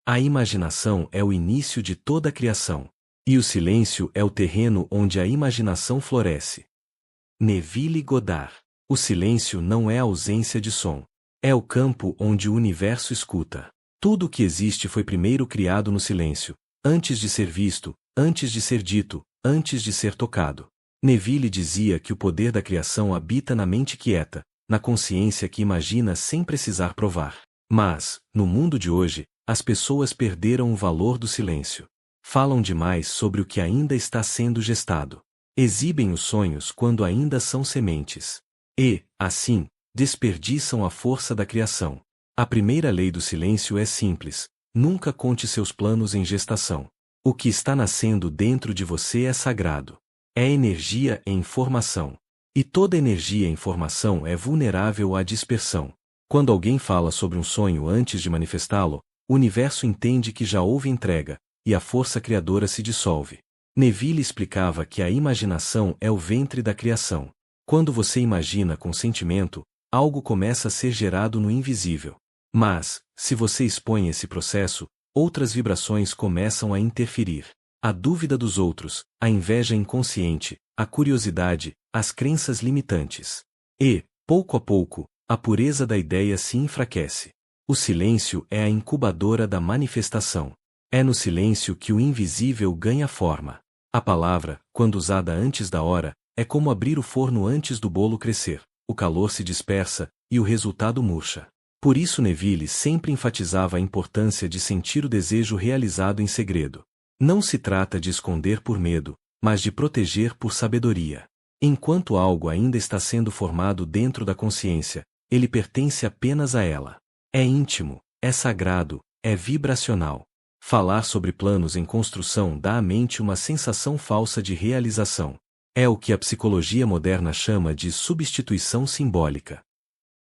A imaginação é o início de toda a criação. E o silêncio é o terreno onde a imaginação floresce. Neville Goddard. O silêncio não é a ausência de som. É o campo onde o universo escuta. Tudo o que existe foi primeiro criado no silêncio, antes de ser visto, antes de ser dito, antes de ser tocado. Neville dizia que o poder da criação habita na mente quieta, na consciência que imagina sem precisar provar. Mas, no mundo de hoje, as pessoas perderam o valor do silêncio. Falam demais sobre o que ainda está sendo gestado. Exibem os sonhos quando ainda são sementes. E, assim, desperdiçam a força da criação. A primeira lei do silêncio é simples: nunca conte seus planos em gestação. O que está nascendo dentro de você é sagrado. É energia em formação. E toda energia em formação é vulnerável à dispersão. Quando alguém fala sobre um sonho antes de manifestá-lo, o universo entende que já houve entrega, e a força criadora se dissolve. Neville explicava que a imaginação é o ventre da criação. Quando você imagina com sentimento, algo começa a ser gerado no invisível. Mas, se você expõe esse processo, outras vibrações começam a interferir. A dúvida dos outros, a inveja inconsciente, a curiosidade, as crenças limitantes. E, pouco a pouco, a pureza da ideia se enfraquece. O silêncio é a incubadora da manifestação. É no silêncio que o invisível ganha forma. A palavra, quando usada antes da hora, é como abrir o forno antes do bolo crescer. O calor se dispersa, e o resultado murcha. Por isso Neville sempre enfatizava a importância de sentir o desejo realizado em segredo. Não se trata de esconder por medo, mas de proteger por sabedoria. Enquanto algo ainda está sendo formado dentro da consciência, ele pertence apenas a ela. É íntimo, é sagrado, é vibracional. Falar sobre planos em construção dá à mente uma sensação falsa de realização. É o que a psicologia moderna chama de substituição simbólica.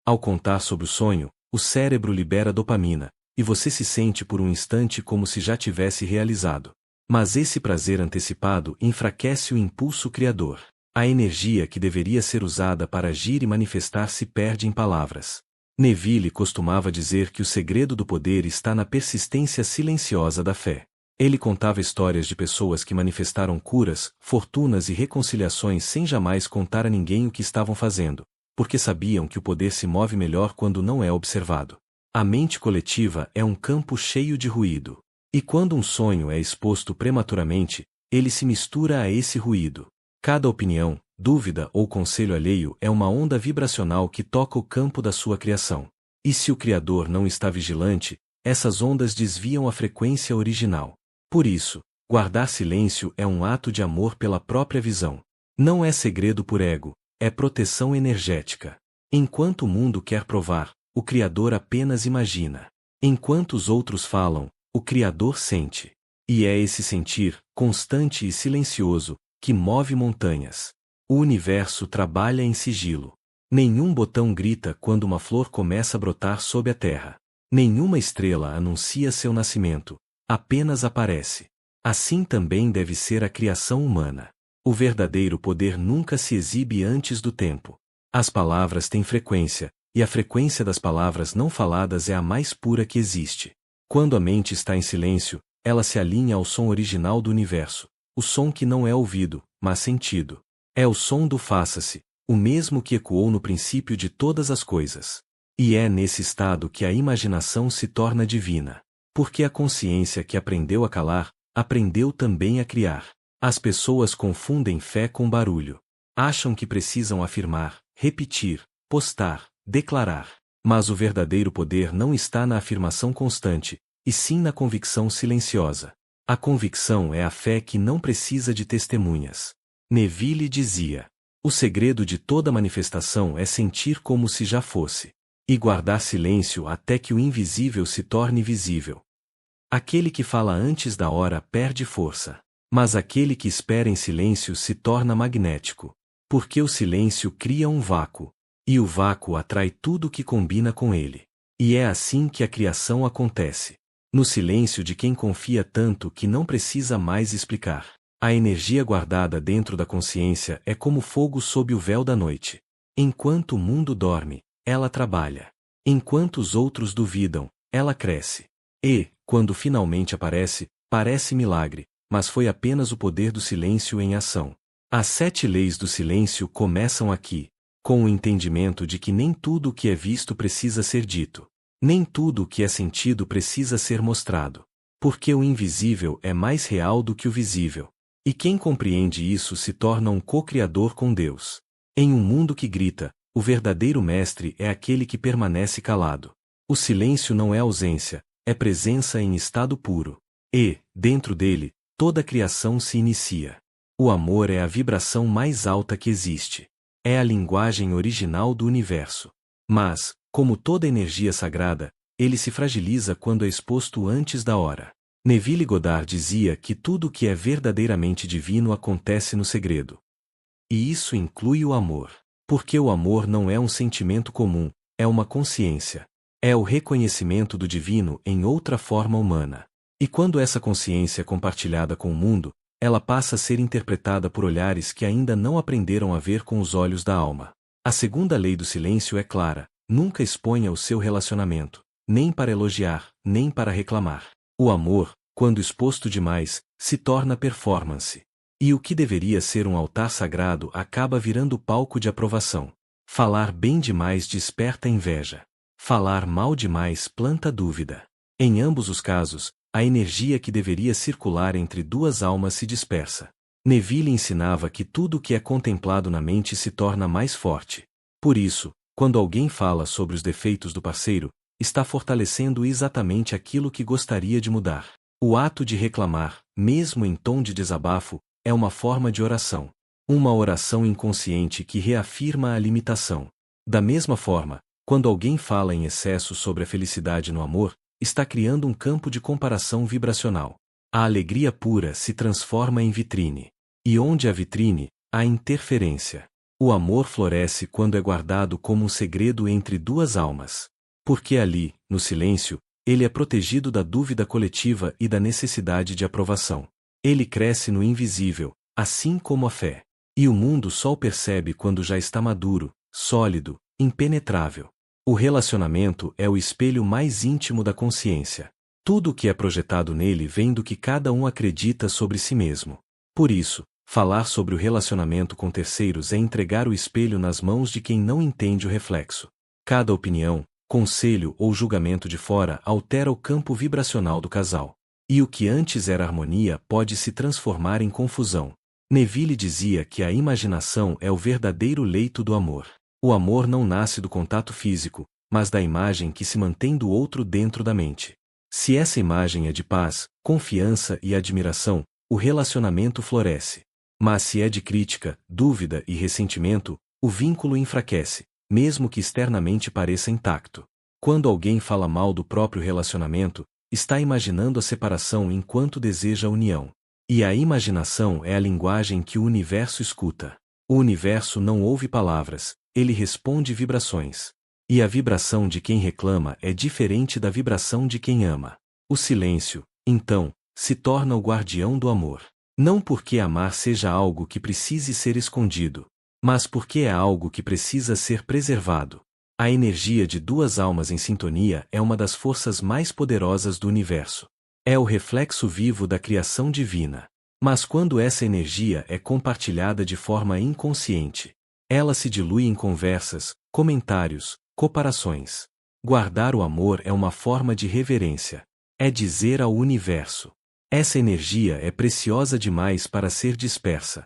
Ao contar sobre o sonho, o cérebro libera dopamina, e você se sente por um instante como se já tivesse realizado. Mas esse prazer antecipado enfraquece o impulso criador. A energia que deveria ser usada para agir e manifestar se perde em palavras. Neville costumava dizer que o segredo do poder está na persistência silenciosa da fé. Ele contava histórias de pessoas que manifestaram curas, fortunas e reconciliações sem jamais contar a ninguém o que estavam fazendo, porque sabiam que o poder se move melhor quando não é observado. A mente coletiva é um campo cheio de ruído. E quando um sonho é exposto prematuramente, ele se mistura a esse ruído. Cada opinião, dúvida ou conselho alheio é uma onda vibracional que toca o campo da sua criação. E se o Criador não está vigilante, essas ondas desviam a frequência original. Por isso, guardar silêncio é um ato de amor pela própria visão. Não é segredo por ego, é proteção energética. Enquanto o mundo quer provar, o Criador apenas imagina. Enquanto os outros falam, o Criador sente. E é esse sentir, constante e silencioso, que move montanhas. O universo trabalha em sigilo. Nenhum botão grita quando uma flor começa a brotar sob a terra. Nenhuma estrela anuncia seu nascimento. Apenas aparece. Assim também deve ser a criação humana. O verdadeiro poder nunca se exibe antes do tempo. As palavras têm frequência, e a frequência das palavras não faladas é a mais pura que existe. Quando a mente está em silêncio, ela se alinha ao som original do universo. O som que não é ouvido, mas sentido. É o som do faça-se, o mesmo que ecoou no princípio de todas as coisas. E é nesse estado que a imaginação se torna divina. Porque a consciência que aprendeu a calar, aprendeu também a criar. As pessoas confundem fé com barulho. Acham que precisam afirmar, repetir, postar, declarar. Mas o verdadeiro poder não está na afirmação constante, e sim na convicção silenciosa. A convicção é a fé que não precisa de testemunhas. Neville dizia: o segredo de toda manifestação é sentir como se já fosse. E guardar silêncio até que o invisível se torne visível. Aquele que fala antes da hora perde força. Mas aquele que espera em silêncio se torna magnético. Porque o silêncio cria um vácuo. E o vácuo atrai tudo que combina com ele. E é assim que a criação acontece. No silêncio de quem confia tanto que não precisa mais explicar. A energia guardada dentro da consciência é como fogo sob o véu da noite. Enquanto o mundo dorme, ela trabalha. Enquanto os outros duvidam, ela cresce. E, quando finalmente aparece, parece milagre, mas foi apenas o poder do silêncio em ação. As 7 leis do silêncio começam aqui, com o entendimento de que nem tudo o que é visto precisa ser dito. Nem tudo o que é sentido precisa ser mostrado. Porque o invisível é mais real do que o visível. E quem compreende isso se torna um co-criador com Deus. Em um mundo que grita, o verdadeiro mestre é aquele que permanece calado. O silêncio não é ausência, é presença em estado puro. E, dentro dele, toda a criação se inicia. O amor é a vibração mais alta que existe. É a linguagem original do universo. Mas, como toda energia sagrada, ele se fragiliza quando é exposto antes da hora. Neville Goddard dizia que tudo o que é verdadeiramente divino acontece no segredo. E isso inclui o amor. Porque o amor não é um sentimento comum, é uma consciência. É o reconhecimento do divino em outra forma humana. E quando essa consciência é compartilhada com o mundo, ela passa a ser interpretada por olhares que ainda não aprenderam a ver com os olhos da alma. A segunda lei do silêncio é clara: nunca exponha o seu relacionamento, nem para elogiar, nem para reclamar. O amor, quando exposto demais, se torna performance. E o que deveria ser um altar sagrado acaba virando palco de aprovação. Falar bem demais desperta inveja. Falar mal demais planta dúvida. Em ambos os casos, a energia que deveria circular entre duas almas se dispersa. Neville ensinava que tudo o que é contemplado na mente se torna mais forte. Por isso, quando alguém fala sobre os defeitos do parceiro, está fortalecendo exatamente aquilo que gostaria de mudar. O ato de reclamar, mesmo em tom de desabafo, é uma forma de oração. Uma oração inconsciente que reafirma a limitação. Da mesma forma, quando alguém fala em excesso sobre a felicidade no amor, está criando um campo de comparação vibracional. A alegria pura se transforma em vitrine. E onde há vitrine, há interferência. O amor floresce quando é guardado como um segredo entre duas almas. Porque ali, no silêncio, ele é protegido da dúvida coletiva e da necessidade de aprovação. Ele cresce no invisível, assim como a fé. E o mundo só o percebe quando já está maduro, sólido, impenetrável. O relacionamento é o espelho mais íntimo da consciência. Tudo o que é projetado nele vem do que cada um acredita sobre si mesmo. Por isso, falar sobre o relacionamento com terceiros é entregar o espelho nas mãos de quem não entende o reflexo. Cada opinião, conselho ou julgamento de fora altera o campo vibracional do casal. E o que antes era harmonia pode se transformar em confusão. Neville dizia que a imaginação é o verdadeiro leito do amor. O amor não nasce do contato físico, mas da imagem que se mantém do outro dentro da mente. Se essa imagem é de paz, confiança e admiração, o relacionamento floresce. Mas se é de crítica, dúvida e ressentimento, o vínculo enfraquece, mesmo que externamente pareça intacto. Quando alguém fala mal do próprio relacionamento, está imaginando a separação enquanto deseja a união. E a imaginação é a linguagem que o universo escuta. O universo não ouve palavras, ele responde vibrações. E a vibração de quem reclama é diferente da vibração de quem ama. O silêncio, então, se torna o guardião do amor. Não porque amar seja algo que precise ser escondido, mas porque é algo que precisa ser preservado. A energia de duas almas em sintonia é uma das forças mais poderosas do universo. É o reflexo vivo da criação divina. Mas quando essa energia é compartilhada de forma inconsciente, ela se dilui em conversas, comentários, comparações. Guardar o amor é uma forma de reverência. É dizer ao universo: essa energia é preciosa demais para ser dispersa.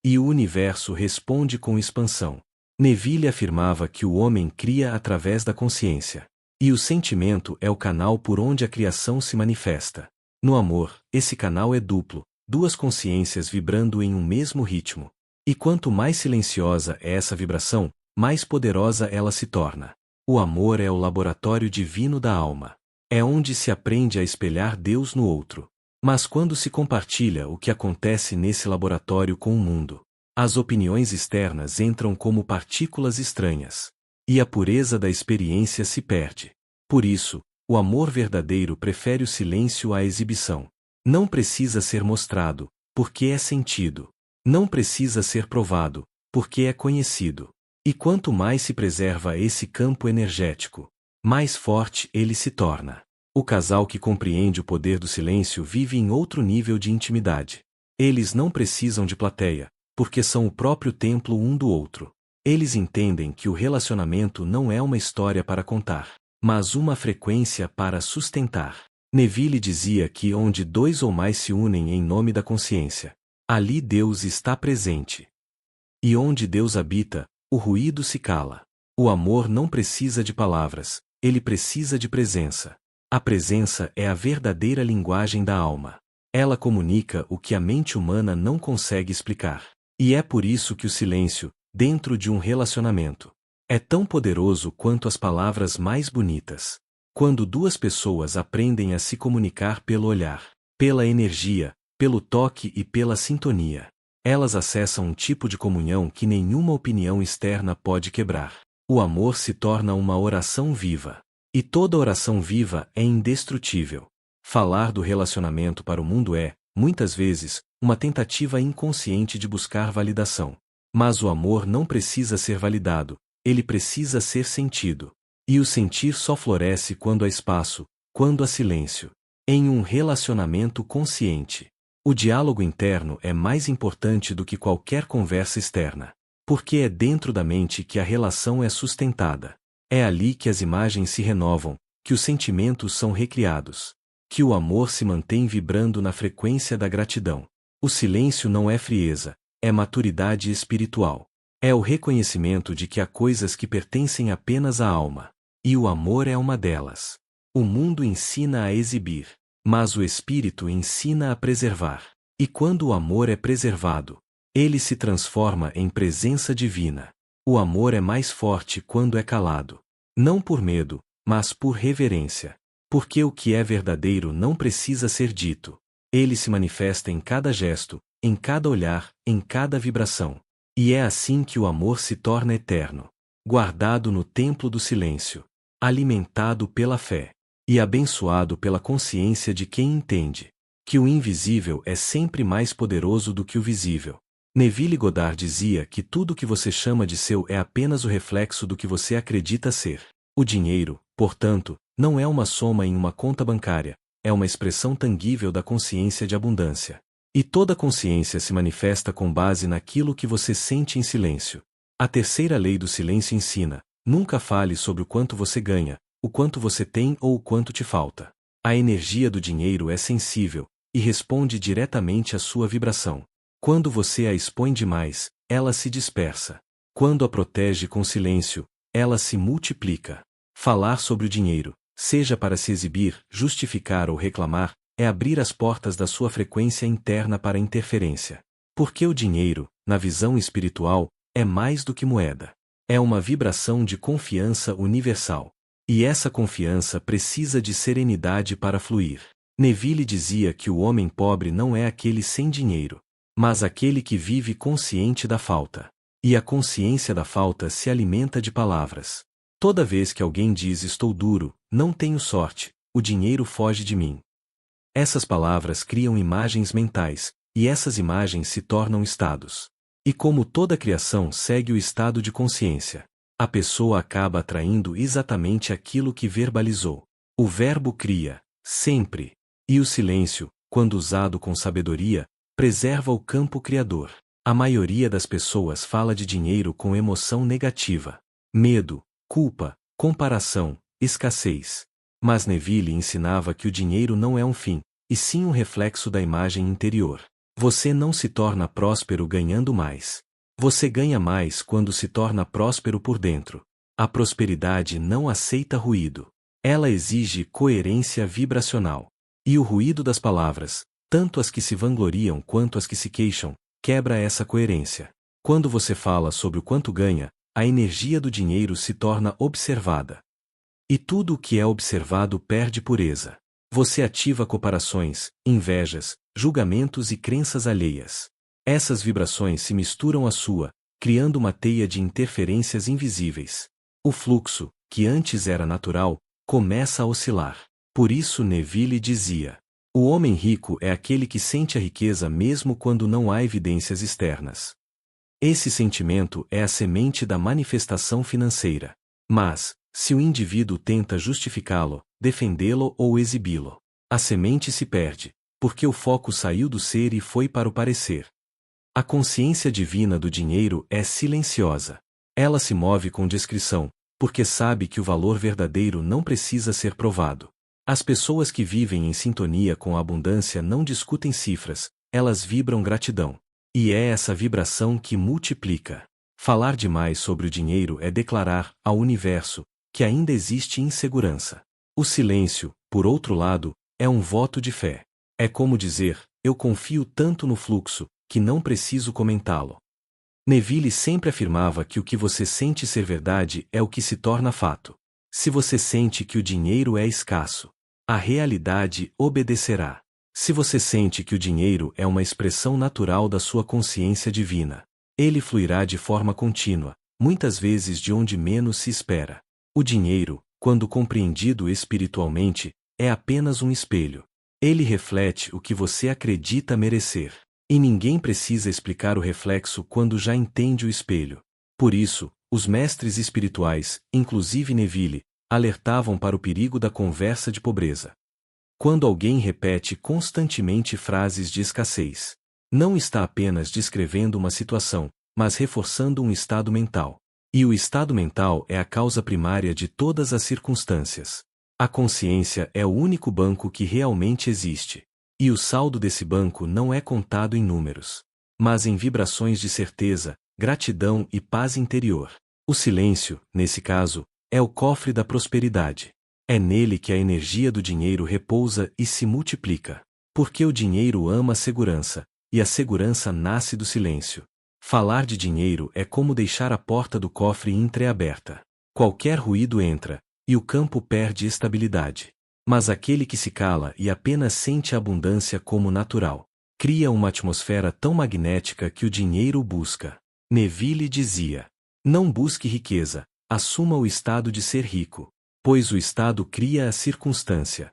E o universo responde com expansão. Neville afirmava que o homem cria através da consciência. E o sentimento é o canal por onde a criação se manifesta. No amor, esse canal é duplo, duas consciências vibrando em um mesmo ritmo. E quanto mais silenciosa é essa vibração, mais poderosa ela se torna. O amor é o laboratório divino da alma. É onde se aprende a espelhar Deus no outro. Mas quando se compartilha o que acontece nesse laboratório com o mundo, as opiniões externas entram como partículas estranhas. E a pureza da experiência se perde. Por isso, o amor verdadeiro prefere o silêncio à exibição. Não precisa ser mostrado, porque é sentido. Não precisa ser provado, porque é conhecido. E quanto mais se preserva esse campo energético, mais forte ele se torna. O casal que compreende o poder do silêncio vive em outro nível de intimidade. Eles não precisam de plateia, porque são o próprio templo um do outro. Eles entendem que o relacionamento não é uma história para contar, mas uma frequência para sustentar. Neville dizia que onde dois ou mais se unem em nome da consciência, ali Deus está presente. E onde Deus habita, o ruído se cala. O amor não precisa de palavras, ele precisa de presença. A presença é a verdadeira linguagem da alma. Ela comunica o que a mente humana não consegue explicar. E é por isso que o silêncio, dentro de um relacionamento, é tão poderoso quanto as palavras mais bonitas. Quando duas pessoas aprendem a se comunicar pelo olhar, pela energia, pelo toque e pela sintonia, elas acessam um tipo de comunhão que nenhuma opinião externa pode quebrar. O amor se torna uma oração viva. E toda oração viva é indestrutível. Falar do relacionamento para o mundo é, muitas vezes, uma tentativa inconsciente de buscar validação. Mas o amor não precisa ser validado, ele precisa ser sentido. E o sentir só floresce quando há espaço, quando há silêncio. Em um relacionamento consciente, o diálogo interno é mais importante do que qualquer conversa externa. Porque é dentro da mente que a relação é sustentada. É ali que as imagens se renovam, que os sentimentos são recriados, que o amor se mantém vibrando na frequência da gratidão. O silêncio não é frieza, é maturidade espiritual. É o reconhecimento de que há coisas que pertencem apenas à alma. E o amor é uma delas. O mundo ensina a exibir, mas o espírito ensina a preservar. E quando o amor é preservado, ele se transforma em presença divina. O amor é mais forte quando é calado. Não por medo, mas por reverência. Porque o que é verdadeiro não precisa ser dito. Ele se manifesta em cada gesto, em cada olhar, em cada vibração. E é assim que o amor se torna eterno. Guardado no templo do silêncio. Alimentado pela fé. E abençoado pela consciência de quem entende que o invisível é sempre mais poderoso do que o visível. Neville Goddard dizia que tudo que você chama de seu é apenas o reflexo do que você acredita ser. O dinheiro, portanto, não é uma soma em uma conta bancária, é uma expressão tangível da consciência de abundância. E toda consciência se manifesta com base naquilo que você sente em silêncio. A terceira lei do silêncio ensina: nunca fale sobre o quanto você ganha, o quanto você tem ou o quanto te falta. A energia do dinheiro é sensível e responde diretamente à sua vibração. Quando você a expõe demais, ela se dispersa. Quando a protege com silêncio, ela se multiplica. Falar sobre o dinheiro, seja para se exibir, justificar ou reclamar, é abrir as portas da sua frequência interna para interferência. Porque o dinheiro, na visão espiritual, é mais do que moeda. É uma vibração de confiança universal. E essa confiança precisa de serenidade para fluir. Neville dizia que o homem pobre não é aquele sem dinheiro, mas aquele que vive consciente da falta. E a consciência da falta se alimenta de palavras. Toda vez que alguém diz estou duro, não tenho sorte, o dinheiro foge de mim. Essas palavras criam imagens mentais, e essas imagens se tornam estados. E como toda criação segue o estado de consciência, a pessoa acaba atraindo exatamente aquilo que verbalizou. O verbo cria, sempre. E o silêncio, quando usado com sabedoria, preserva o campo criador. A maioria das pessoas fala de dinheiro com emoção negativa. Medo, culpa, comparação, escassez. Mas Neville ensinava que o dinheiro não é um fim, e sim um reflexo da imagem interior. Você não se torna próspero ganhando mais. Você ganha mais quando se torna próspero por dentro. A prosperidade não aceita ruído. Ela exige coerência vibracional. E o ruído das palavras, tanto as que se vangloriam quanto as que se queixam, quebra essa coerência. Quando você fala sobre o quanto ganha, a energia do dinheiro se torna observada. E tudo o que é observado perde pureza. Você ativa comparações, invejas, julgamentos e crenças alheias. Essas vibrações se misturam à sua, criando uma teia de interferências invisíveis. O fluxo, que antes era natural, começa a oscilar. Por isso Neville dizia: o homem rico é aquele que sente a riqueza mesmo quando não há evidências externas. Esse sentimento é a semente da manifestação financeira. Mas, Se o indivíduo tenta justificá-lo, defendê-lo ou exibi-lo, a semente se perde, porque o foco saiu do ser e foi para o parecer. A consciência divina do dinheiro é silenciosa. Ela se move com discrição, porque sabe que o valor verdadeiro não precisa ser provado. As pessoas que vivem em sintonia com a abundância não discutem cifras, elas vibram gratidão. E é essa vibração que multiplica. Falar demais sobre o dinheiro é declarar ao universo que ainda existe insegurança. O silêncio, por outro lado, é um voto de fé. É como dizer, eu confio tanto no fluxo, que não preciso comentá-lo. Neville sempre afirmava que o que você sente ser verdade é o que se torna fato. Se você sente que o dinheiro é escasso, a realidade obedecerá. Se você sente que o dinheiro é uma expressão natural da sua consciência divina, ele fluirá de forma contínua, muitas vezes de onde menos se espera. O dinheiro, quando compreendido espiritualmente, é apenas um espelho. Ele reflete o que você acredita merecer. E ninguém precisa explicar o reflexo quando já entende o espelho. Por isso, os mestres espirituais, inclusive Neville, alertavam para o perigo da conversa de pobreza. Quando alguém repete constantemente frases de escassez, não está apenas descrevendo uma situação, mas reforçando um estado mental. E o estado mental é a causa primária de todas as circunstâncias. A consciência é o único banco que realmente existe. E o saldo desse banco não é contado em números, mas em vibrações de certeza, gratidão e paz interior. O silêncio, nesse caso, é o cofre da prosperidade. É nele que a energia do dinheiro repousa e se multiplica. Porque o dinheiro ama a segurança, e a segurança nasce do silêncio. Falar de dinheiro é como deixar a porta do cofre entreaberta. Qualquer ruído entra, e o campo perde estabilidade. Mas aquele que se cala e apenas sente a abundância como natural, cria uma atmosfera tão magnética que o dinheiro busca. Neville dizia: não busque riqueza, assuma o estado de ser rico, pois o estado cria a circunstância.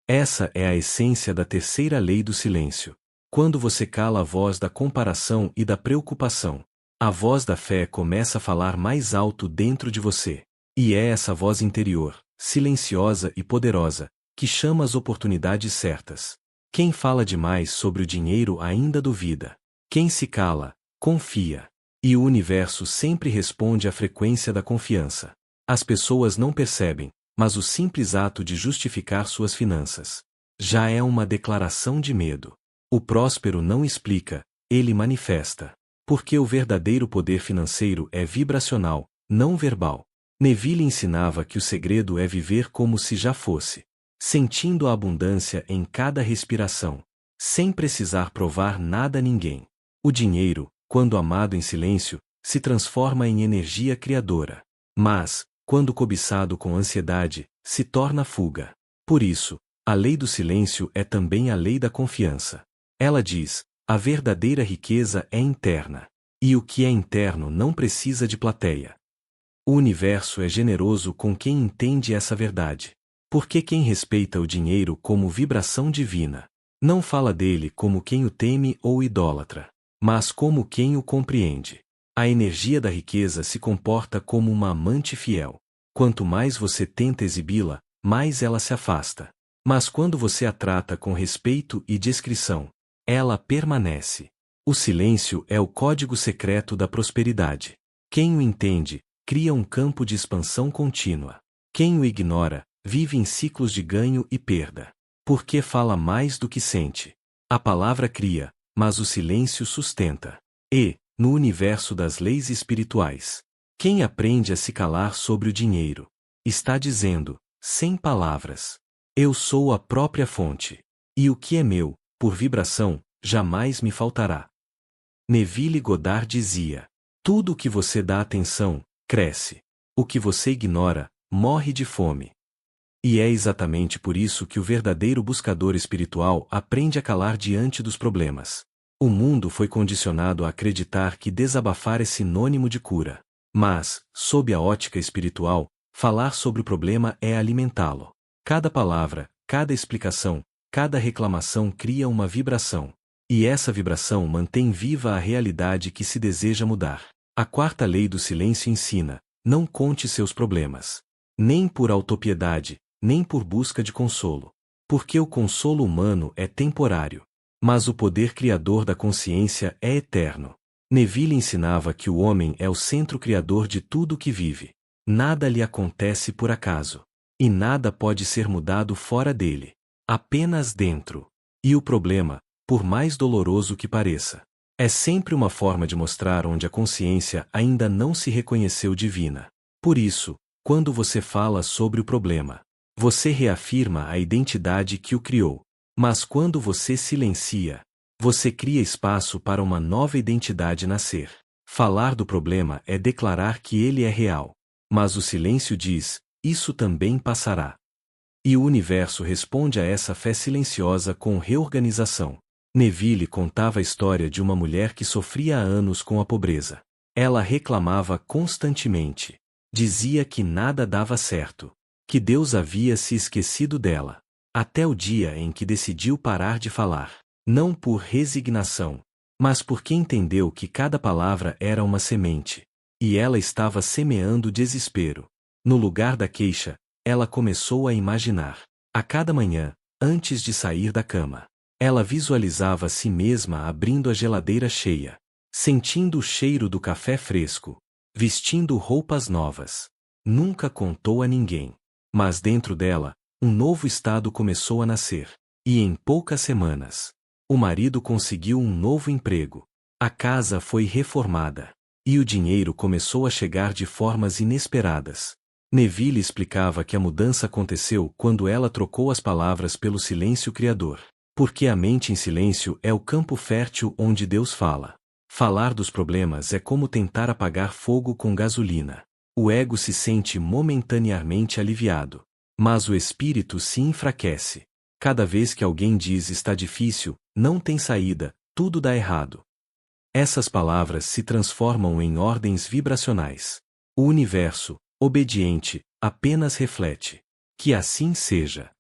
Essa é a essência da terceira lei do silêncio. Quando você cala a voz da comparação e da preocupação, a voz da fé começa a falar mais alto dentro de você. E é essa voz interior, silenciosa e poderosa, que chama as oportunidades certas. Quem fala demais sobre o dinheiro ainda duvida. Quem se cala, confia. E o universo sempre responde à frequência da confiança. As pessoas não percebem, mas o simples ato de justificar suas finanças já é uma declaração de medo. O próspero não explica, ele manifesta. Porque o verdadeiro poder financeiro é vibracional, não verbal. Neville ensinava que o segredo é viver como se já fosse, sentindo a abundância em cada respiração, sem precisar provar nada a ninguém. O dinheiro, quando amado em silêncio, se transforma em energia criadora. Mas, quando cobiçado com ansiedade, se torna fuga. Por isso, a lei do silêncio é também a lei da confiança. Ela diz: a verdadeira riqueza é interna. E o que é interno não precisa de plateia. O universo é generoso com quem entende essa verdade. Porque quem respeita o dinheiro como vibração divina, não fala dele como quem o teme ou idólatra, mas como quem o compreende. A energia da riqueza se comporta como uma amante fiel. Quanto mais você tenta exibi-la, mais ela se afasta. Mas quando você a trata com respeito e discrição, ela permanece. O silêncio é o código secreto da prosperidade. Quem o entende, cria um campo de expansão contínua. Quem o ignora, vive em ciclos de ganho e perda. Porque fala mais do que sente. A palavra cria, mas o silêncio sustenta. E, no universo das leis espirituais, quem aprende a se calar sobre o dinheiro, está dizendo, sem palavras: eu sou a própria fonte. E o que é meu, por vibração, jamais me faltará. Neville Goddard dizia: tudo o que você dá atenção, cresce. O que você ignora, morre de fome. E é exatamente por isso que o verdadeiro buscador espiritual aprende a calar diante dos problemas. O mundo foi condicionado a acreditar que desabafar é sinônimo de cura. Mas, sob a ótica espiritual, falar sobre o problema é alimentá-lo. Cada palavra, cada explicação, cada reclamação cria uma vibração. E essa vibração mantém viva a realidade que se deseja mudar. A quarta lei do silêncio ensina: não conte seus problemas. nem por autopiedade, nem por busca de consolo. Porque o consolo humano é temporário, mas o poder criador da consciência é eterno. Neville ensinava que o homem é o centro criador de tudo que vive. Nada lhe acontece por acaso. E nada pode ser mudado fora dele. Apenas dentro. E o problema, por mais doloroso que pareça, é sempre uma forma de mostrar onde a consciência ainda não se reconheceu divina. Por isso, quando você fala sobre o problema, você reafirma a identidade que o criou. Mas quando você silencia, você cria espaço para uma nova identidade nascer. Falar do problema é declarar que ele é real. Mas o silêncio diz, isso também passará. E o universo responde a essa fé silenciosa com reorganização. Neville contava a história de uma mulher que sofria há anos com a pobreza. Ela reclamava constantemente. Dizia que nada dava certo. Que Deus havia se esquecido dela. Até o dia em que decidiu parar de falar. Não por resignação, mas porque entendeu que cada palavra era uma semente. E ela estava semeando desespero. No lugar da queixa, ela começou a imaginar. A cada manhã, antes de sair da cama, ela visualizava a si mesma abrindo a geladeira cheia, sentindo o cheiro do café fresco, vestindo roupas novas. Nunca contou a ninguém. Mas dentro dela, um novo estado começou a nascer. E em poucas semanas, o marido conseguiu um novo emprego. A casa foi reformada. E o dinheiro começou a chegar de formas inesperadas. Neville explicava que a mudança aconteceu quando ela trocou as palavras pelo silêncio criador. Porque a mente em silêncio é o campo fértil onde Deus fala. Falar dos problemas é como tentar apagar fogo com gasolina. O ego se sente momentaneamente aliviado, mas o espírito se enfraquece. Cada vez que alguém diz está difícil, não tem saída, tudo dá errado. Essas palavras se transformam em ordens vibracionais. O universo, obediente, apenas reflete. Que assim seja.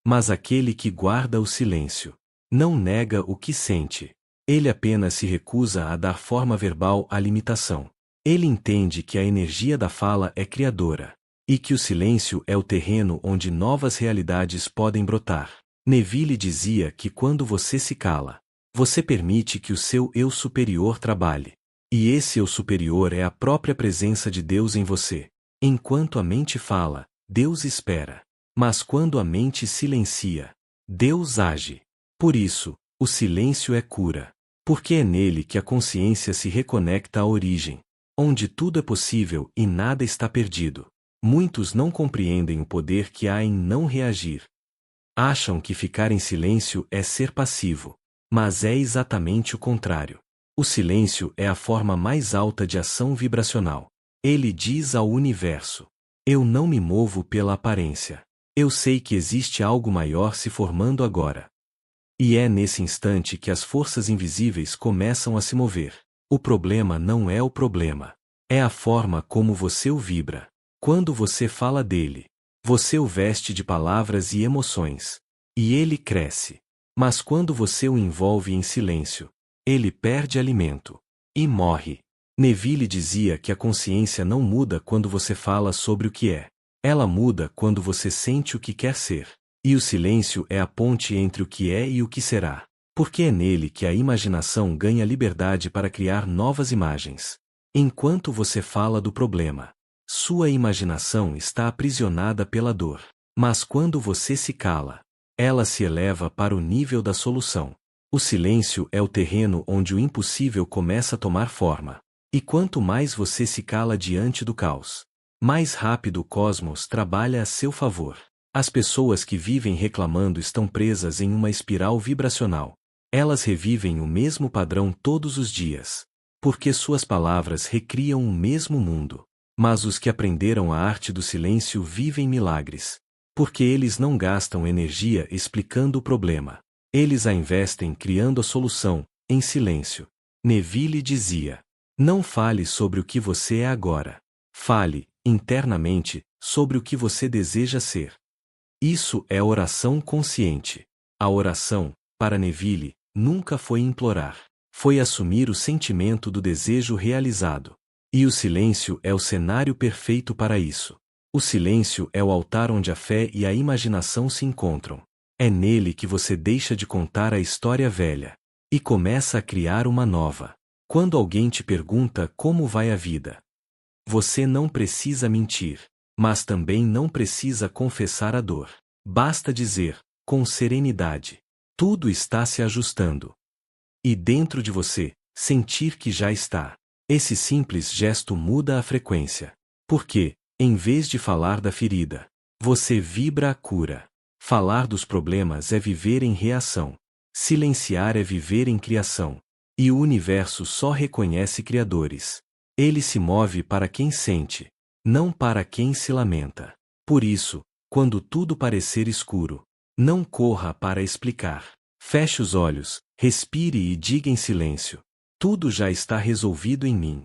Mas aquele que guarda o silêncio, não nega o que sente. Ele apenas se recusa a dar forma verbal à limitação. Ele entende que a energia da fala é criadora, e que o silêncio é o terreno onde novas realidades podem brotar. Neville dizia que quando você se cala, você permite que o seu eu superior trabalhe. E esse eu superior é a própria presença de Deus em você. Enquanto a mente fala, Deus espera. Mas quando a mente silencia, Deus age. Por isso, o silêncio é cura. Porque é nele que a consciência se reconecta à origem, onde tudo é possível e nada está perdido. Muitos não compreendem o poder que há em não reagir. Acham que ficar em silêncio é ser passivo. Mas é exatamente o contrário. O silêncio é a forma mais alta de ação vibracional. Ele diz ao universo: eu não me movo pela aparência. Eu sei que existe algo maior se formando agora. E é nesse instante que as forças invisíveis começam a se mover. O problema não é o problema. É a forma como você o vibra. Quando você fala dele, você o veste de palavras e emoções. E ele cresce. Mas quando você o envolve em silêncio, ele perde alimento. E morre. Neville dizia que a consciência não muda quando você fala sobre o que é. Ela muda quando você sente o que quer ser. E o silêncio é a ponte entre o que é e o que será. Porque é nele que a imaginação ganha liberdade para criar novas imagens. Enquanto você fala do problema, sua imaginação está aprisionada pela dor. Mas quando você se cala, ela se eleva para o nível da solução. O silêncio é o terreno onde o impossível começa a tomar forma. E quanto mais você se cala diante do caos, mais rápido o cosmos trabalha a seu favor. As pessoas que vivem reclamando estão presas em uma espiral vibracional. Elas revivem o mesmo padrão todos os dias. Porque suas palavras recriam o mesmo mundo. Mas os que aprenderam a arte do silêncio vivem milagres. Porque eles não gastam energia explicando o problema. Eles a investem criando a solução, em silêncio. Neville dizia: não fale sobre o que você é agora. Fale, internamente, sobre o que você deseja ser. Isso é oração consciente. A oração, para Neville, nunca foi implorar. Foi assumir o sentimento do desejo realizado. E o silêncio é o cenário perfeito para isso. O silêncio é o altar onde a fé e a imaginação se encontram. É nele que você deixa de contar a história velha e começa a criar uma nova. Quando alguém te pergunta como vai a vida, você não precisa mentir, mas também não precisa confessar a dor. Basta dizer, com serenidade, tudo está se ajustando. E dentro de você, sentir que já está. Esse simples gesto muda a frequência. Porque, em vez de falar da ferida, você vibra a cura. Falar dos problemas é viver em reação. Silenciar é viver em criação. E o universo só reconhece criadores. Ele se move para quem sente, não para quem se lamenta. Por isso, quando tudo parecer escuro, não corra para explicar. Feche os olhos, respire e diga em silêncio: tudo já está resolvido em mim.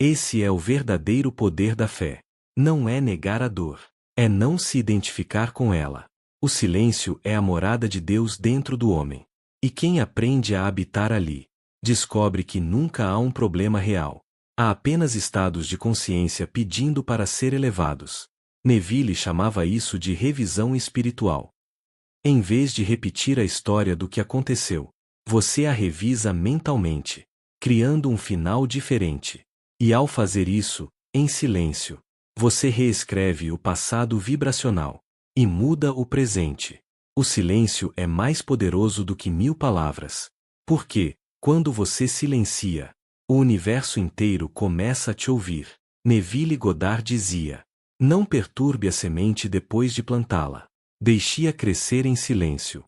Esse é o verdadeiro poder da fé. Não é negar a dor, é não se identificar com ela. O silêncio é a morada de Deus dentro do homem. E quem aprende a habitar ali, descobre que nunca há um problema real. Há apenas estados de consciência pedindo para ser elevados. Neville chamava isso de revisão espiritual. Em vez de repetir a história do que aconteceu, você a revisa mentalmente, criando um final diferente. E ao fazer isso, em silêncio, você reescreve o passado vibracional e muda o presente. O silêncio é mais poderoso do que 1000 palavras. Porque, quando você silencia, o universo inteiro começa a te ouvir. Neville Goddard dizia: não perturbe a semente depois de plantá-la. Deixe-a crescer em silêncio.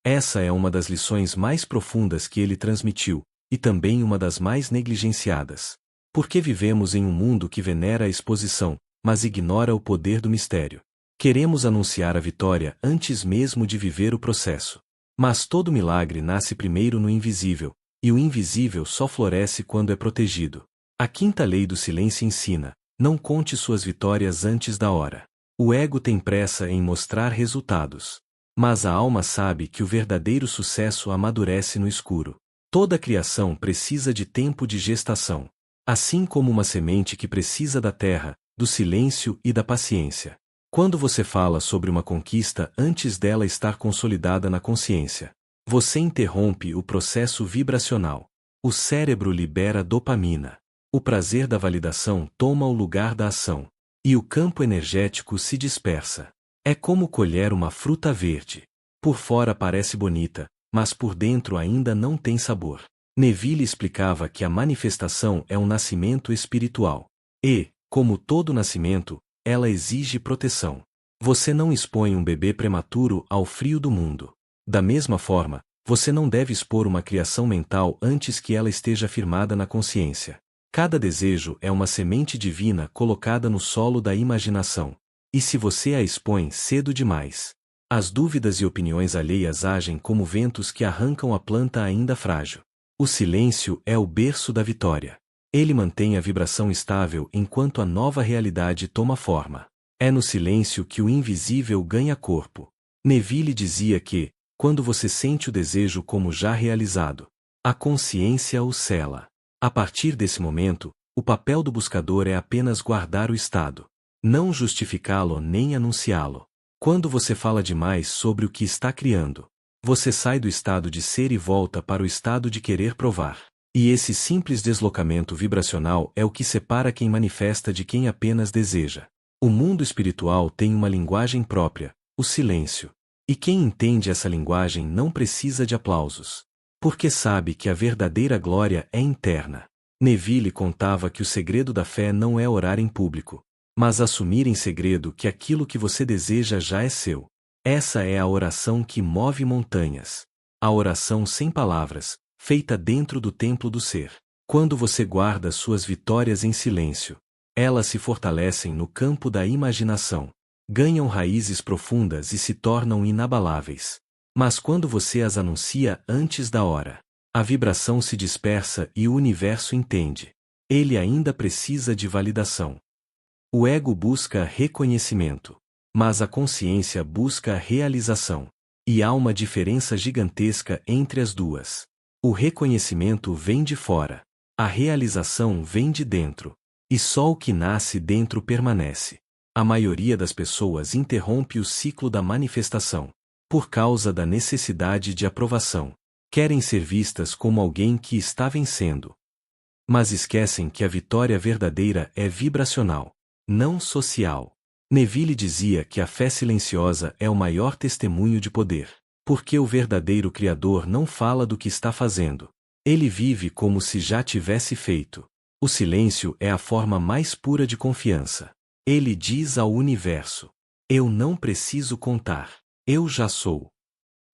Essa é uma das lições mais profundas que ele transmitiu, e também uma das mais negligenciadas. Porque vivemos em um mundo que venera a exposição, mas ignora o poder do mistério. Queremos anunciar a vitória antes mesmo de viver o processo. Mas todo milagre nasce primeiro no invisível, e o invisível só floresce quando é protegido. A quinta lei do silêncio ensina: não conte suas vitórias antes da hora. O ego tem pressa em mostrar resultados. Mas a alma sabe que o verdadeiro sucesso amadurece no escuro. Toda criação precisa de tempo de gestação. Assim como uma semente que precisa da terra, do silêncio e da paciência. Quando você fala sobre uma conquista antes dela estar consolidada na consciência, você interrompe o processo vibracional. O cérebro libera dopamina. O prazer da validação toma o lugar da ação. E o campo energético se dispersa. É como colher uma fruta verde. Por fora parece bonita, mas por dentro ainda não tem sabor. Neville explicava que a manifestação é um nascimento espiritual. E, como todo nascimento, ela exige proteção. Você não expõe um bebê prematuro ao frio do mundo. Da mesma forma, você não deve expor uma criação mental antes que ela esteja firmada na consciência. Cada desejo é uma semente divina colocada no solo da imaginação. E se você a expõe cedo demais, as dúvidas e opiniões alheias agem como ventos que arrancam a planta ainda frágil. O silêncio é o berço da vitória. Ele mantém a vibração estável enquanto a nova realidade toma forma. É no silêncio que o invisível ganha corpo. Neville dizia que, quando você sente o desejo como já realizado, a consciência o sela. A partir desse momento, o papel do buscador é apenas guardar o estado, não justificá-lo nem anunciá-lo. Quando você fala demais sobre o que está criando, você sai do estado de ser e volta para o estado de querer provar. E esse simples deslocamento vibracional é o que separa quem manifesta de quem apenas deseja. O mundo espiritual tem uma linguagem própria, o silêncio. E quem entende essa linguagem não precisa de aplausos. Porque sabe que a verdadeira glória é interna. Neville contava que o segredo da fé não é orar em público, mas assumir em segredo que aquilo que você deseja já é seu. Essa é a oração que move montanhas. A oração sem palavras, feita dentro do templo do ser. Quando você guarda suas vitórias em silêncio, elas se fortalecem no campo da imaginação, ganham raízes profundas e se tornam inabaláveis. Mas quando você as anuncia antes da hora, a vibração se dispersa e o universo entende. Ele ainda precisa de validação. O ego busca reconhecimento, mas a consciência busca realização. E há uma diferença gigantesca entre as duas. O reconhecimento vem de fora, a realização vem de dentro. E só o que nasce dentro permanece. A maioria das pessoas interrompe o ciclo da manifestação por causa da necessidade de aprovação. Querem ser vistas como alguém que está vencendo. Mas esquecem que a vitória verdadeira é vibracional, não social. Neville dizia que a fé silenciosa é o maior testemunho de poder, porque o verdadeiro Criador não fala do que está fazendo. Ele vive como se já tivesse feito. O silêncio é a forma mais pura de confiança. Ele diz ao universo: eu não preciso contar, eu já sou.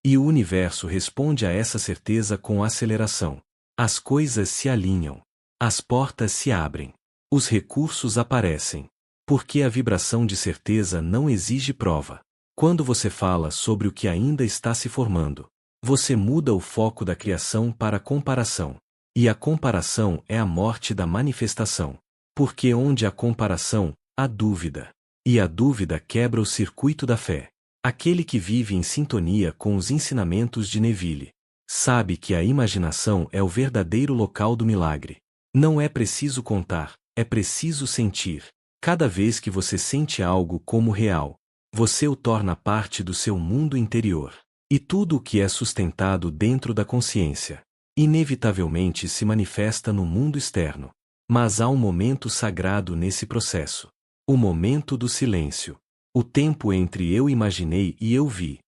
E o universo responde a essa certeza com aceleração. As coisas se alinham. As portas se abrem. Os recursos aparecem. Porque a vibração de certeza não exige prova. Quando você fala sobre o que ainda está se formando, você muda o foco da criação para a comparação. E a comparação é a morte da manifestação. Porque onde há comparação, há dúvida. E a dúvida quebra o circuito da fé. Aquele que vive em sintonia com os ensinamentos de Neville sabe que a imaginação é o verdadeiro local do milagre. Não é preciso contar, é preciso sentir. Cada vez que você sente algo como real, você o torna parte do seu mundo interior. E tudo o que é sustentado dentro da consciência, inevitavelmente se manifesta no mundo externo. Mas há um momento sagrado nesse processo. O momento do silêncio. O tempo entre eu imaginei e eu vi.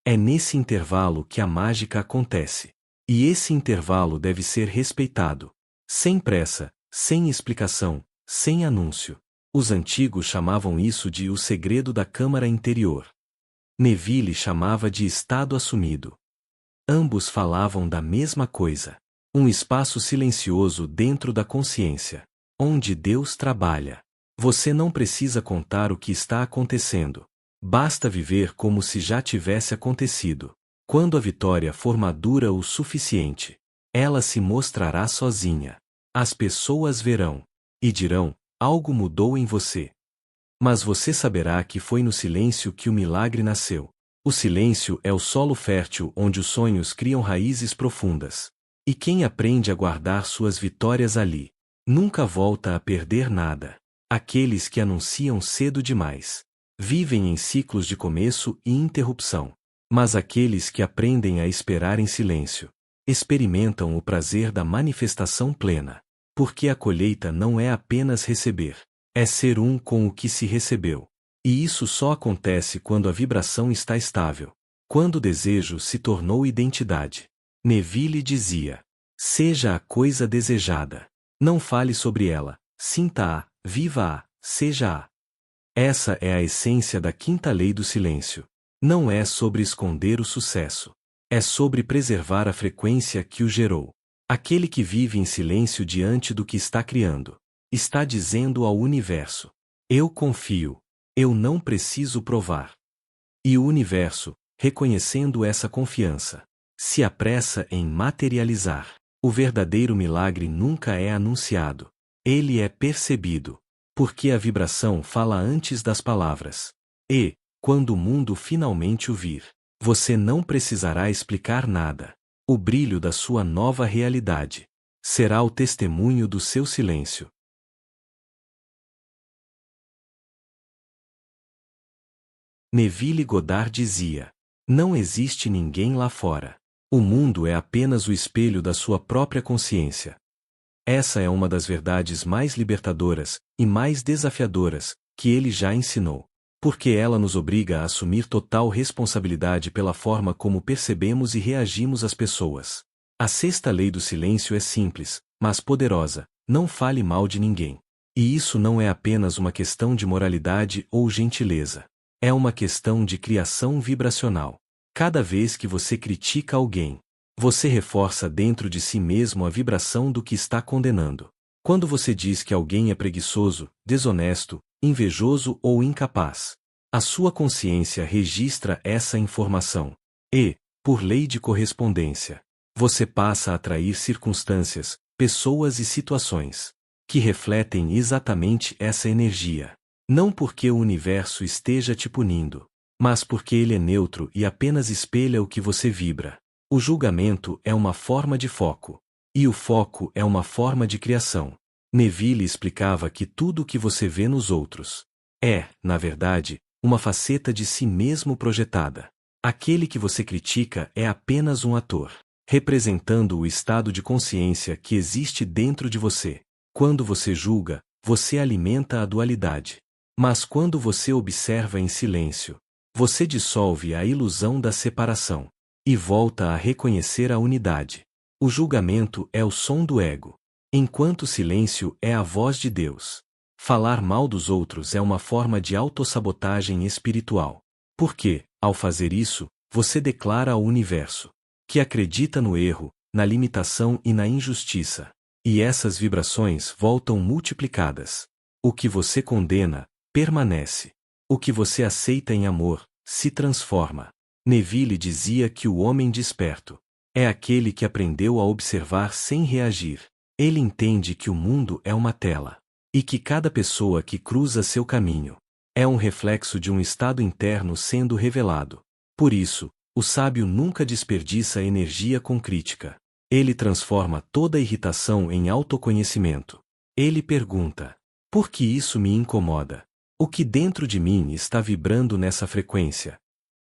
É nesse intervalo que a mágica acontece. E esse intervalo deve ser respeitado. Sem pressa, sem explicação, sem anúncio. Os antigos chamavam isso de o segredo da câmara interior. Neville chamava de estado assumido. Ambos falavam da mesma coisa. Um espaço silencioso dentro da consciência, onde Deus trabalha. Você não precisa contar o que está acontecendo. Basta viver como se já tivesse acontecido. Quando a vitória for madura o suficiente, ela se mostrará sozinha. As pessoas verão e dirão: algo mudou em você. Mas você saberá que foi no silêncio que o milagre nasceu. O silêncio é o solo fértil onde os sonhos criam raízes profundas. E quem aprende a guardar suas vitórias ali, nunca volta a perder nada. Aqueles que anunciam cedo demais vivem em ciclos de começo e interrupção. Mas aqueles que aprendem a esperar em silêncio experimentam o prazer da manifestação plena. Porque a colheita não é apenas receber, é ser um com o que se recebeu. E isso só acontece quando a vibração está estável. Quando o desejo se tornou identidade. Neville dizia: seja a coisa desejada. Não fale sobre ela, sinta-a, viva-a, seja-a. Essa é a essência da quinta lei do silêncio. Não é sobre esconder o sucesso. É sobre preservar a frequência que o gerou. Aquele que vive em silêncio diante do que está criando, está dizendo ao universo: eu confio, eu não preciso provar. E o universo, reconhecendo essa confiança, se apressa em materializar. O verdadeiro milagre nunca é anunciado. Ele é percebido. Porque a vibração fala antes das palavras. E, quando o mundo finalmente o vir, você não precisará explicar nada. O brilho da sua nova realidade será o testemunho do seu silêncio. Neville Goddard dizia: não existe ninguém lá fora. O mundo é apenas o espelho da sua própria consciência. Essa é uma das verdades mais libertadoras e mais desafiadoras que ele já ensinou. Porque ela nos obriga a assumir total responsabilidade pela forma como percebemos e reagimos às pessoas. A sexta lei do silêncio é simples, mas poderosa: não fale mal de ninguém. E isso não é apenas uma questão de moralidade ou gentileza. É uma questão de criação vibracional. Cada vez que você critica alguém, você reforça dentro de si mesmo a vibração do que está condenando. Quando você diz que alguém é preguiçoso, desonesto, invejoso ou incapaz, a sua consciência registra essa informação. E, por lei de correspondência, você passa a atrair circunstâncias, pessoas e situações que refletem exatamente essa energia. Não porque o universo esteja te punindo, mas porque ele é neutro e apenas espelha o que você vibra. O julgamento é uma forma de foco. E o foco é uma forma de criação. Neville explicava que tudo o que você vê nos outros É, na verdade, uma faceta de si mesmo projetada. Aquele que você critica é apenas um ator, representando o estado de consciência que existe dentro de você. Quando você julga, você alimenta a dualidade. Mas quando você observa em silêncio, você dissolve a ilusão da separação e volta a reconhecer a unidade. O julgamento é o som do ego, enquanto o silêncio é a voz de Deus. Falar mal dos outros é uma forma de autossabotagem espiritual. Porque, ao fazer isso, você declara ao universo que acredita no erro, na limitação e na injustiça. E essas vibrações voltam multiplicadas. O que você condena, permanece. O que você aceita em amor, se transforma. Neville dizia que o homem desperto é aquele que aprendeu a observar sem reagir. Ele entende que o mundo é uma tela e que cada pessoa que cruza seu caminho é um reflexo de um estado interno sendo revelado. Por isso, o sábio nunca desperdiça energia com crítica. Ele transforma toda irritação em autoconhecimento. Ele pergunta: por que isso me incomoda? O que dentro de mim está vibrando nessa frequência?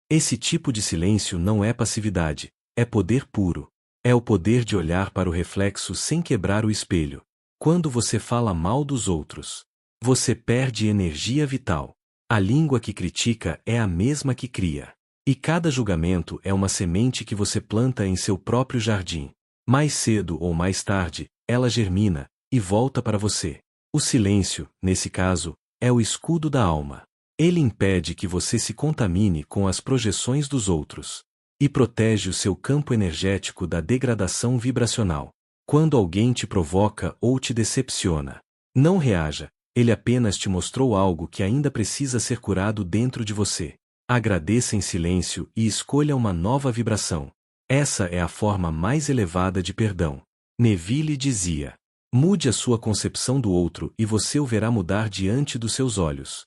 Esse tipo de silêncio não é passividade, é poder puro. É o poder de olhar para o reflexo sem quebrar o espelho. Quando você fala mal dos outros, você perde energia vital. A língua que critica é a mesma que cria. E cada julgamento é uma semente que você planta em seu próprio jardim. Mais cedo ou mais tarde, ela germina e volta para você. O silêncio, nesse caso, é o escudo da alma. Ele impede que você se contamine com as projeções dos outros e protege o seu campo energético da degradação vibracional. Quando alguém te provoca ou te decepciona, não reaja, ele apenas te mostrou algo que ainda precisa ser curado dentro de você. Agradeça em silêncio e escolha uma nova vibração. Essa é a forma mais elevada de perdão. Neville dizia: mude a sua concepção do outro e você o verá mudar diante dos seus olhos.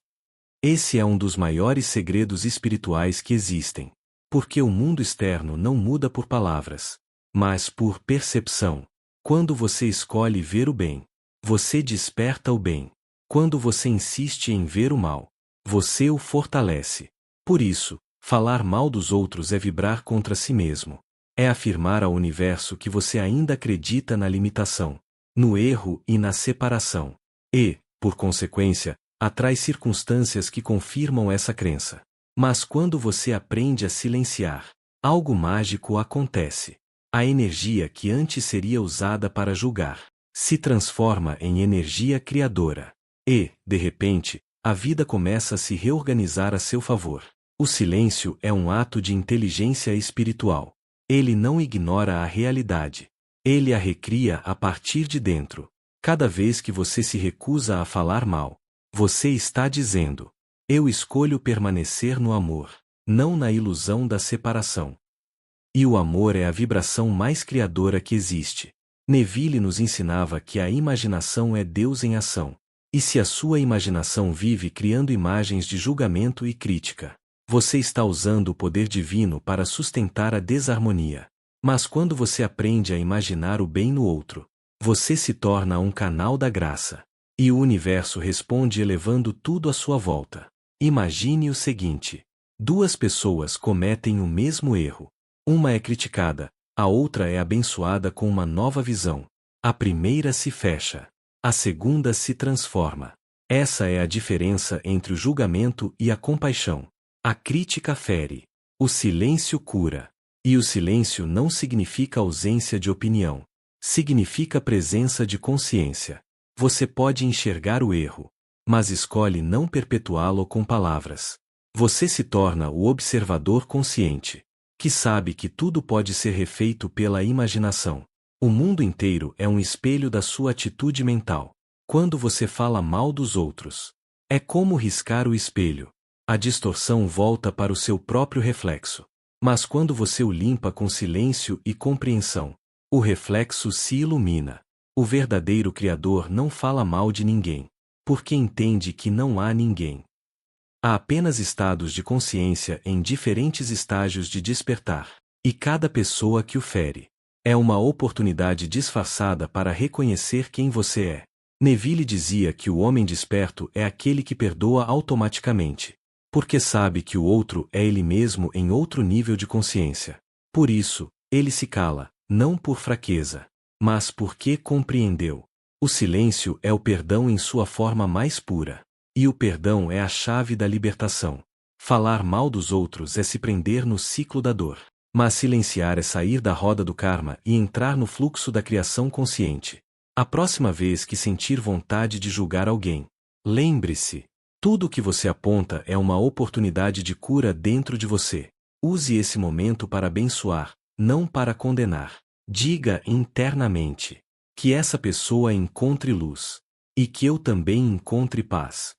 Esse é um dos maiores segredos espirituais que existem. Porque o mundo externo não muda por palavras, mas por percepção. Quando você escolhe ver o bem, você desperta o bem. Quando você insiste em ver o mal, você o fortalece. Por isso, falar mal dos outros é vibrar contra si mesmo. É afirmar ao universo que você ainda acredita na limitação, no erro e na separação. E, por consequência, atrai circunstâncias que confirmam essa crença. Mas quando você aprende a silenciar, algo mágico acontece. A energia que antes seria usada para julgar se transforma em energia criadora. E, de repente, a vida começa a se reorganizar a seu favor. O silêncio é um ato de inteligência espiritual. Ele não ignora a realidade. Ele a recria a partir de dentro. Cada vez que você se recusa a falar mal, você está dizendo: eu escolho permanecer no amor, não na ilusão da separação. E o amor é a vibração mais criadora que existe. Neville nos ensinava que a imaginação é Deus em ação. E se a sua imaginação vive criando imagens de julgamento e crítica, você está usando o poder divino para sustentar a desarmonia. Mas quando você aprende a imaginar o bem no outro, você se torna um canal da graça. E o universo responde elevando tudo à sua volta. Imagine o seguinte: duas pessoas cometem o mesmo erro. Uma é criticada, a outra é abençoada com uma nova visão. A primeira se fecha, a segunda se transforma. Essa é a diferença entre o julgamento e a compaixão. A crítica fere, o silêncio cura. E o silêncio não significa ausência de opinião. Significa presença de consciência. Você pode enxergar o erro, mas escolhe não perpetuá-lo com palavras. Você se torna o observador consciente, que sabe que tudo pode ser refeito pela imaginação. O mundo inteiro é um espelho da sua atitude mental. Quando você fala mal dos outros, é como riscar o espelho. A distorção volta para o seu próprio reflexo. Mas quando você o limpa com silêncio e compreensão, o reflexo se ilumina. O verdadeiro Criador não fala mal de ninguém, porque entende que não há ninguém. Há apenas estados de consciência em diferentes estágios de despertar, e cada pessoa que o fere é uma oportunidade disfarçada para reconhecer quem você é. Neville dizia que o homem desperto é aquele que perdoa automaticamente, porque sabe que o outro é ele mesmo em outro nível de consciência. Por isso, ele se cala, não por fraqueza, mas porque compreendeu. O silêncio é o perdão em sua forma mais pura. E o perdão é a chave da libertação. Falar mal dos outros é se prender no ciclo da dor. Mas silenciar é sair da roda do karma e entrar no fluxo da criação consciente. A próxima vez que sentir vontade de julgar alguém, lembre-se: tudo o que você aponta é uma oportunidade de cura dentro de você. Use esse momento para abençoar, não para condenar. Diga internamente: que essa pessoa encontre luz. E que eu também encontre paz.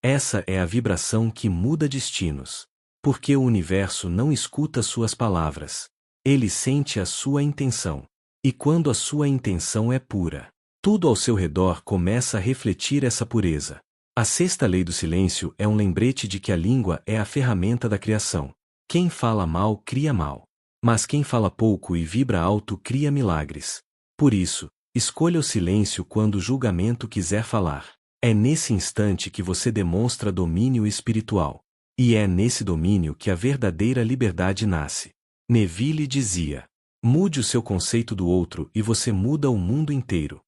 Essa é a vibração que muda destinos. Porque o universo não escuta suas palavras. Ele sente a sua intenção. E quando a sua intenção é pura, tudo ao seu redor começa a refletir essa pureza. A sexta lei do silêncio é um lembrete de que a língua é a ferramenta da criação. Quem fala mal cria mal. Mas quem fala pouco e vibra alto cria milagres. Por isso, escolha o silêncio quando o julgamento quiser falar. É nesse instante que você demonstra domínio espiritual. E é nesse domínio que a verdadeira liberdade nasce. Neville dizia: mude o seu conceito do outro e você muda o mundo inteiro.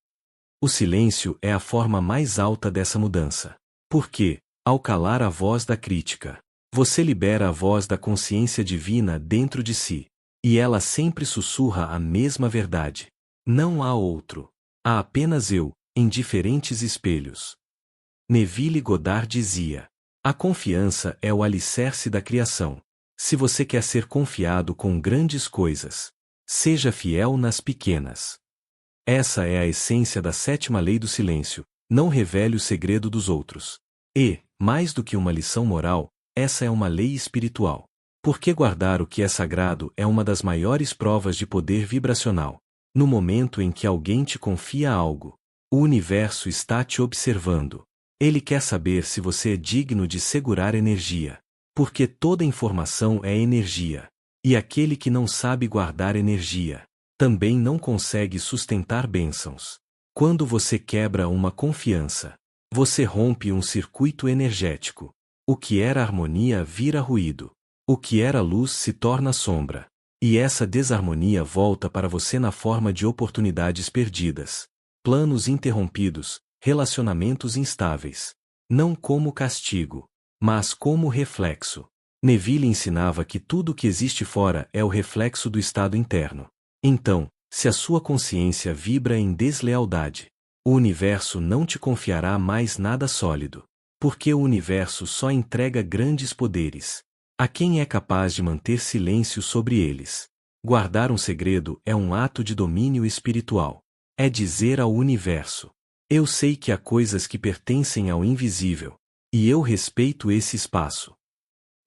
O silêncio é a forma mais alta dessa mudança. Porque, ao calar a voz da crítica, você libera a voz da consciência divina dentro de si. E ela sempre sussurra a mesma verdade. Não há outro. Há apenas eu, em diferentes espelhos. Neville Goddard dizia: a confiança é o alicerce da criação. Se você quer ser confiado com grandes coisas, seja fiel nas pequenas. Essa é a essência da sétima lei do silêncio: não revele o segredo dos outros. E, mais do que uma lição moral, essa é uma lei espiritual. Porque guardar o que é sagrado é uma das maiores provas de poder vibracional. No momento em que alguém te confia algo, o universo está te observando. Ele quer saber se você é digno de segurar energia. Porque toda informação é energia. E aquele que não sabe guardar energia, também não consegue sustentar bênçãos. Quando você quebra uma confiança, você rompe um circuito energético. O que era harmonia vira ruído. O que era luz se torna sombra. E essa desarmonia volta para você na forma de oportunidades perdidas, planos interrompidos, relacionamentos instáveis. Não como castigo, mas como reflexo. Neville ensinava que tudo que existe fora é o reflexo do estado interno. Então, se a sua consciência vibra em deslealdade, o universo não te confiará mais nada sólido. Porque o universo só entrega grandes poderes a quem é capaz de manter silêncio sobre eles. Guardar um segredo é um ato de domínio espiritual. É dizer ao universo: eu sei que há coisas que pertencem ao invisível, e eu respeito esse espaço.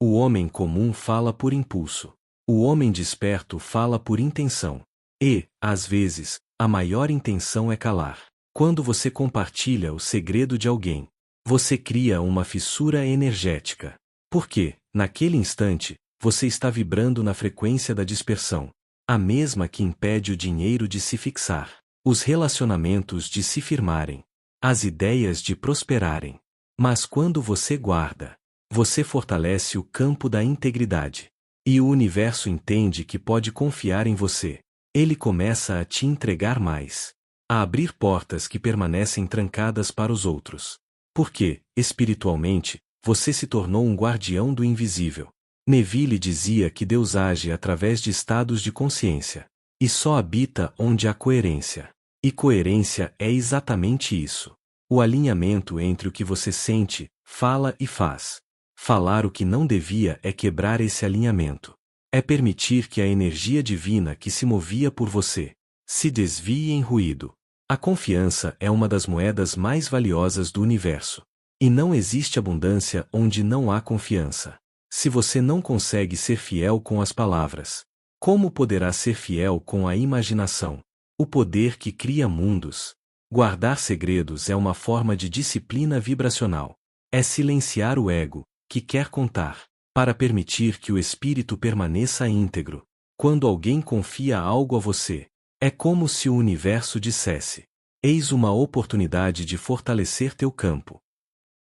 O homem comum fala por impulso. O homem desperto fala por intenção. E, às vezes, a maior intenção é calar. Quando você compartilha o segredo de alguém, você cria uma fissura energética. Porque, naquele instante, você está vibrando na frequência da dispersão, a mesma que impede o dinheiro de se fixar, os relacionamentos de se firmarem, as ideias de prosperarem. Mas quando você guarda, você fortalece o campo da integridade. E o universo entende que pode confiar em você. Ele começa a te entregar mais, a abrir portas que permanecem trancadas para os outros. Porque, espiritualmente, você se tornou um guardião do invisível. Neville dizia que Deus age através de estados de consciência. E só habita onde há coerência. E coerência é exatamente isso. O alinhamento entre o que você sente, fala e faz. Falar o que não devia é quebrar esse alinhamento. É permitir que a energia divina que se movia por você se desvie em ruído. A confiança é uma das moedas mais valiosas do universo. E não existe abundância onde não há confiança. Se você não consegue ser fiel com as palavras, como poderá ser fiel com a imaginação? O poder que cria mundos. Guardar segredos é uma forma de disciplina vibracional. É silenciar o ego, que quer contar, para permitir que o espírito permaneça íntegro. Quando alguém confia algo a você, é como se o universo dissesse: Eis uma oportunidade de fortalecer teu campo.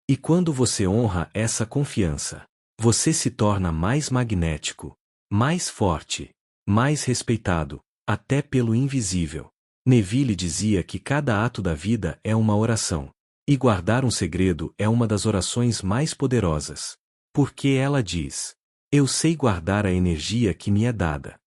E quando você honra essa confiança, você se torna mais magnético, mais forte, mais respeitado, até pelo invisível. Neville dizia que cada ato da vida é uma oração. E guardar um segredo é uma das orações mais poderosas. Porque ela diz: eu sei guardar a energia que me é dada.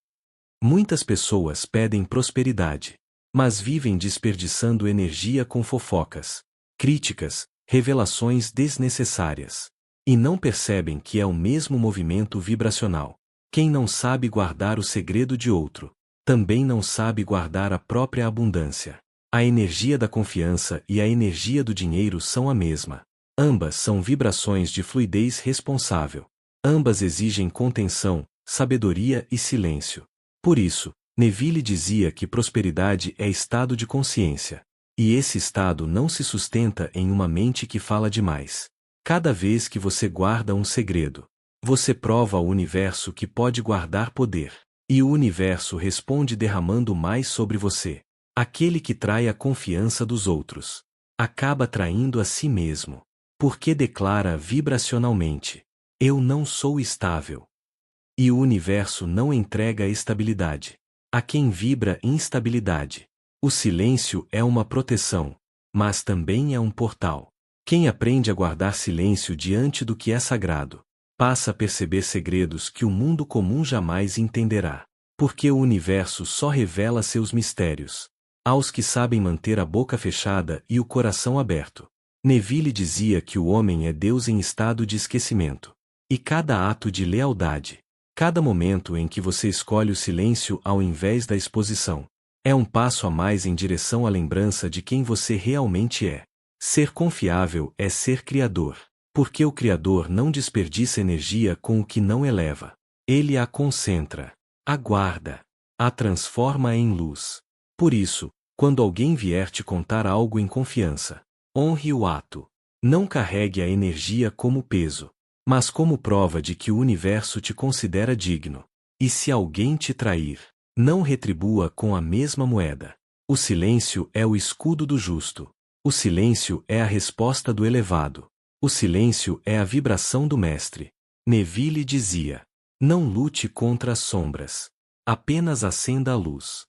Muitas pessoas pedem prosperidade, mas vivem desperdiçando energia com fofocas, críticas, revelações desnecessárias. E não percebem que é o mesmo movimento vibracional. Quem não sabe guardar o segredo de outro, também não sabe guardar a própria abundância. A energia da confiança e a energia do dinheiro são a mesma. Ambas são vibrações de fluidez responsável. Ambas exigem contenção, sabedoria e silêncio. Por isso, Neville dizia que prosperidade é estado de consciência. E esse estado não se sustenta em uma mente que fala demais. Cada vez que você guarda um segredo, você prova ao universo que pode guardar poder. E o universo responde derramando mais sobre você. Aquele que trai a confiança dos outros acaba traindo a si mesmo, porque declara vibracionalmente: eu não sou estável. E o universo não entrega estabilidade a quem vibra instabilidade. O silêncio é uma proteção, mas também é um portal. Quem aprende a guardar silêncio diante do que é sagrado, passa a perceber segredos que o mundo comum jamais entenderá. Porque o universo só revela seus mistérios aos que sabem manter a boca fechada e o coração aberto. Neville dizia que o homem é Deus em estado de esquecimento. E cada ato de lealdade, cada momento em que você escolhe o silêncio ao invés da exposição, é um passo a mais em direção à lembrança de quem você realmente é. Ser confiável é ser criador, porque o Criador não desperdiça energia com o que não eleva. Ele a concentra, a guarda, a transforma em luz. Por isso, quando alguém vier te contar algo em confiança, honre o ato. Não carregue a energia como peso, mas como prova de que o universo te considera digno. E se alguém te trair, não retribua com a mesma moeda. O silêncio é o escudo do justo. O silêncio é a resposta do elevado. O silêncio é a vibração do mestre. Neville dizia: não lute contra as sombras. Apenas acenda a luz.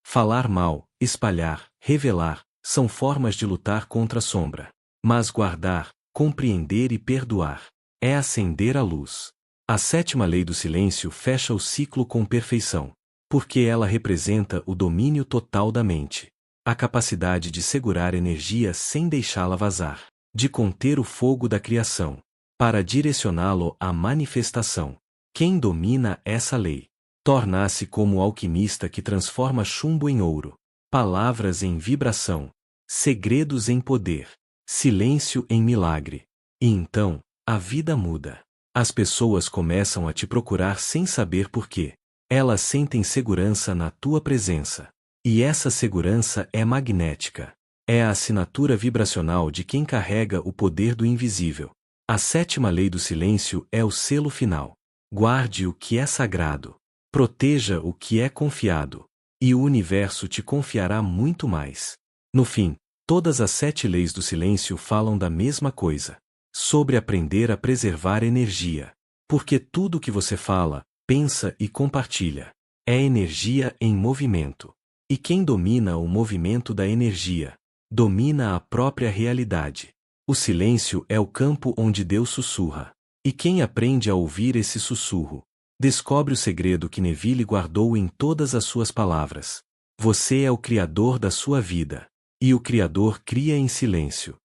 Falar mal, espalhar, revelar, são formas de lutar contra a sombra. Mas guardar, compreender e perdoar é acender a luz. A sétima lei do silêncio fecha o ciclo com perfeição, porque ela representa o domínio total da mente. A capacidade de segurar energia sem deixá-la vazar, de conter o fogo da criação, para direcioná-lo à manifestação. Quem domina essa lei, torna-se como o alquimista que transforma chumbo em ouro, palavras em vibração, segredos em poder, silêncio em milagre. E então, a vida muda. As pessoas começam a te procurar sem saber por quê. Elas sentem segurança na tua presença. E essa segurança é magnética. É a assinatura vibracional de quem carrega o poder do invisível. A sétima lei do silêncio é o selo final. Guarde o que é sagrado. Proteja o que é confiado. E o universo te confiará muito mais. No fim, todas as 7 leis do silêncio falam da mesma coisa. Sobre aprender a preservar energia. Porque tudo que você fala, pensa e compartilha é energia em movimento. E quem domina o movimento da energia, domina a própria realidade. O silêncio é o campo onde Deus sussurra. E quem aprende a ouvir esse sussurro, descobre o segredo que Neville guardou em todas as suas palavras. Você é o criador da sua vida. E o Criador cria em silêncio.